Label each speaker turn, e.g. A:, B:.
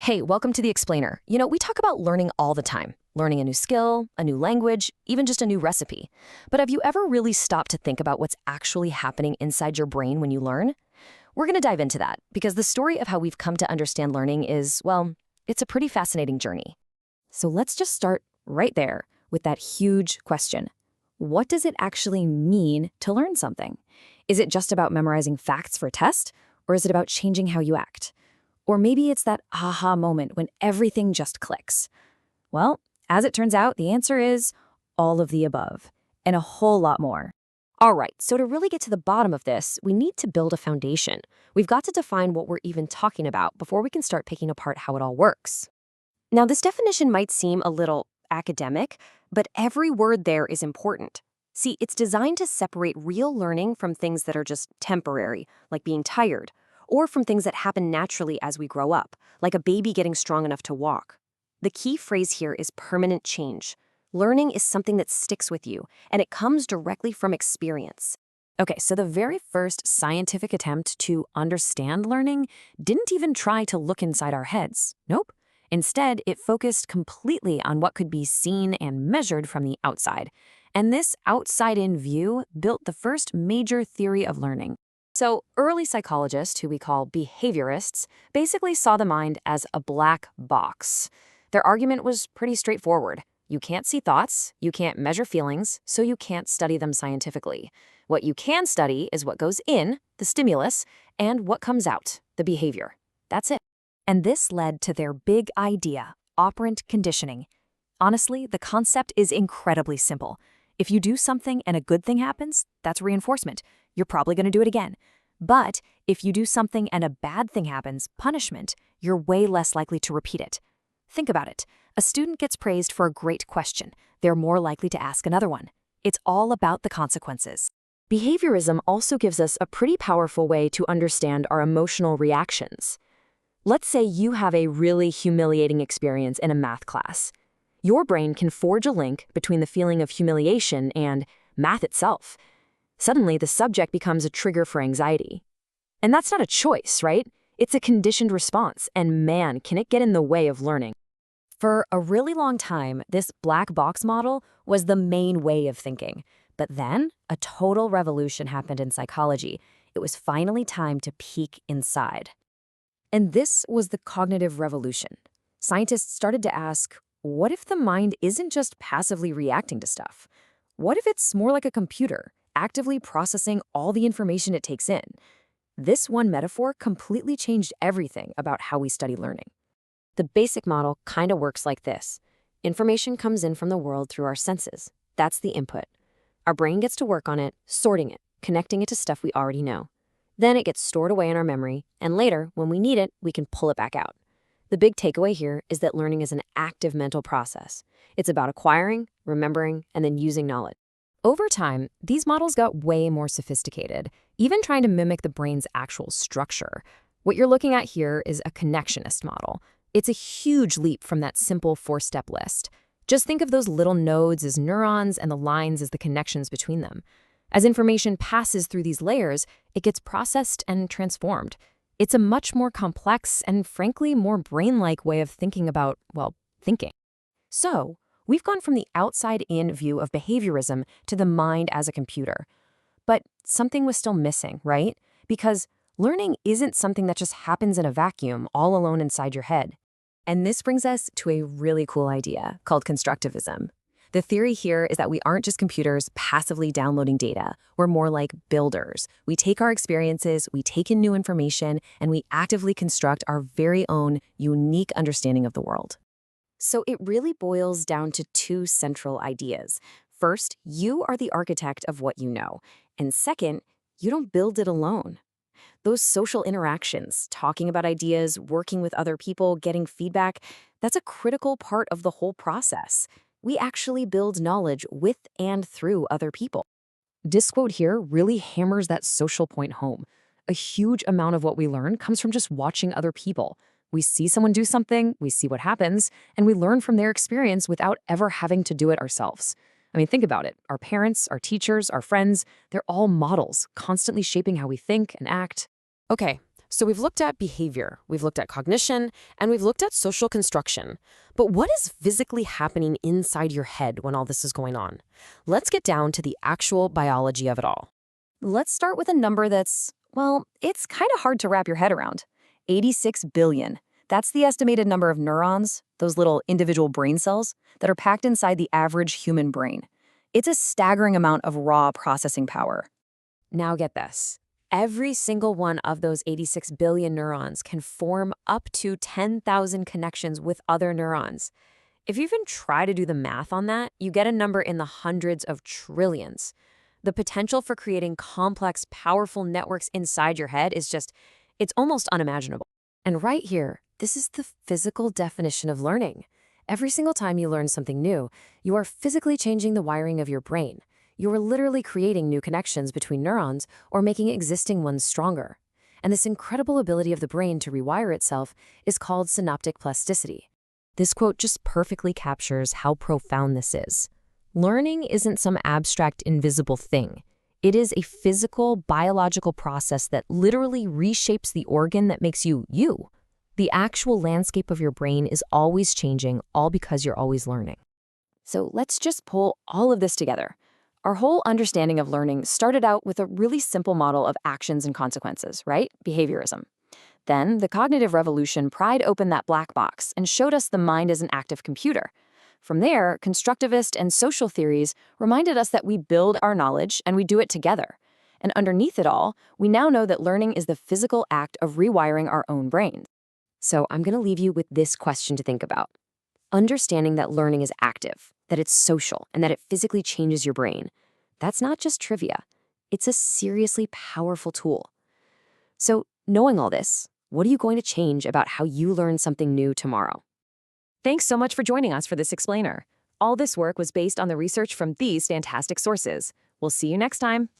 A: Hey, welcome to The Explainer. We talk about learning all the time. Learning a new skill, a new language, even just a new recipe. But have you ever really stopped to think about what's actually happening inside your brain when you learn? We're going to dive into that because the story of how we've come to understand learning is, well, it's a pretty fascinating journey. So let's just start right there with that huge question. What does it actually mean to learn something? Is it just about memorizing facts for a test, or is it about changing how you act? Or maybe it's that aha moment when everything just clicks. Well, as it turns out, the answer is all of the above, and a whole lot more. All right, so to really get to the bottom of this, we need to build a foundation. We've got to define what we're even talking about before we can start picking apart how it all works. Now, this definition might seem a little academic, but every word there is important. See, it's designed to separate real learning from things that are just temporary, like being tired, or from things that happen naturally as we grow up, like a baby getting strong enough to walk. The key phrase here is permanent change. Learning is something that sticks with you, and it comes directly from experience. Okay, so the very first scientific attempt to understand learning didn't even try to look inside our heads. Nope. Instead, it focused completely on what could be seen and measured from the outside. And this outside-in view built the first major theory of learning. So early psychologists, who we call behaviorists, basically saw the mind as a black box. Their argument was pretty straightforward. You can't see thoughts, you can't measure feelings, so you can't study them scientifically. What you can study is what goes in, the stimulus, and what comes out, the behavior. That's it. And this led to their big idea, operant conditioning. Honestly, the concept is incredibly simple. If you do something and a good thing happens, that's reinforcement. You're probably going to do it again. But if you do something and a bad thing happens, punishment, you're way less likely to repeat it. Think about it. A student gets praised for a great question. They're more likely to ask another one. It's all about the consequences. Behaviorism also gives us a pretty powerful way to understand our emotional reactions. Let's say you have a really humiliating experience in a math class. Your brain can forge a link between the feeling of humiliation and math itself. Suddenly, the subject becomes a trigger for anxiety. And that's not a choice, right? It's a conditioned response, and man, can it get in the way of learning. For a really long time, this black box model was the main way of thinking. But then, a total revolution happened in psychology. It was finally time to peek inside. And this was the cognitive revolution. Scientists started to ask, what if the mind isn't just passively reacting to stuff? What if it's more like a computer, actively processing all the information it takes in? This one metaphor completely changed everything about how we study learning. The basic model kind of works like this. Information comes in from the world through our senses. That's the input. Our brain gets to work on it, sorting it, connecting it to stuff we already know. Then it gets stored away in our memory, and later, when we need it, we can pull it back out. The big takeaway here is that learning is an active mental process. It's about acquiring, remembering, and then using knowledge. Over time, these models got way more sophisticated, even trying to mimic the brain's actual structure. What you're looking at here is a connectionist model. It's a huge leap from that simple four-step list. Just think of those little nodes as neurons and the lines as the connections between them. As information passes through these layers, it gets processed and transformed. It's a much more complex and, frankly, more brain-like way of thinking about, well, thinking. So, we've gone from the outside-in view of behaviorism to the mind as a computer. But something was still missing, right? Because learning isn't something that just happens in a vacuum, all alone inside your head. And this brings us to a really cool idea called constructivism. The theory here is that we aren't just computers passively downloading data. We're more like builders. We take our experiences, we take in new information, and we actively construct our very own unique understanding of the world. So it really boils down to two central ideas. First, you are the architect of what you know. And second, you don't build it alone. Those social interactions, talking about ideas, working with other people, getting feedback, that's a critical part of the whole process. We actually build knowledge with and through other people. This quote here really hammers that social point home. A huge amount of what we learn comes from just watching other people. We see someone do something, we see what happens, and we learn from their experience without ever having to do it ourselves. I mean, think about it. Our parents, our teachers, our friends, they're all models, constantly shaping how we think and act. Okay,
B: So we've looked at behavior, we've looked at cognition, and we've looked at social construction. But what is physically happening inside your head when all this is going on? Let's get down to the actual biology of it all.
A: Let's start with a number that's, well, it's kind of hard to wrap your head around. 86 billion. That's the estimated number of neurons, those little individual brain cells, that are packed inside the average human brain. It's a staggering amount of raw processing power.
B: Now get this. Every single one of those 86 billion neurons can form up to 10,000 connections with other neurons. If you even try to do the math on that, you get a number in the hundreds of trillions. The potential for creating complex, powerful networks inside your head is just, it's almost unimaginable. And right here, this is the physical definition of learning. Every single time you learn something new, you are physically changing the wiring of your brain. You are literally creating new connections between neurons or making existing ones stronger. And this incredible ability of the brain to rewire itself is called synaptic plasticity. This quote just perfectly captures how profound this is. Learning isn't some abstract, invisible thing. It is a physical, biological process that literally reshapes the organ that makes you, you. The actual landscape of your brain is always changing, all because you're always learning. So let's just pull all of this together. Our whole understanding of learning started out with a really simple model of actions and consequences, right? Behaviorism. Then the cognitive revolution pried open that black box and showed us the mind as an active computer. From there, constructivist and social theories reminded us that we build our knowledge and we do it together. And underneath it all, we now know that learning is the physical act of rewiring our own brains. So I'm going to leave you with this question to think about. Understanding that learning is active, that it's social, and that it physically changes your brain, that's not just trivia. It's a seriously powerful tool. So knowing all this, what are you going to change about how you learn something new tomorrow? Thanks so much for joining us for this explainer. All this work was based on the research from these fantastic sources. We'll see you next time.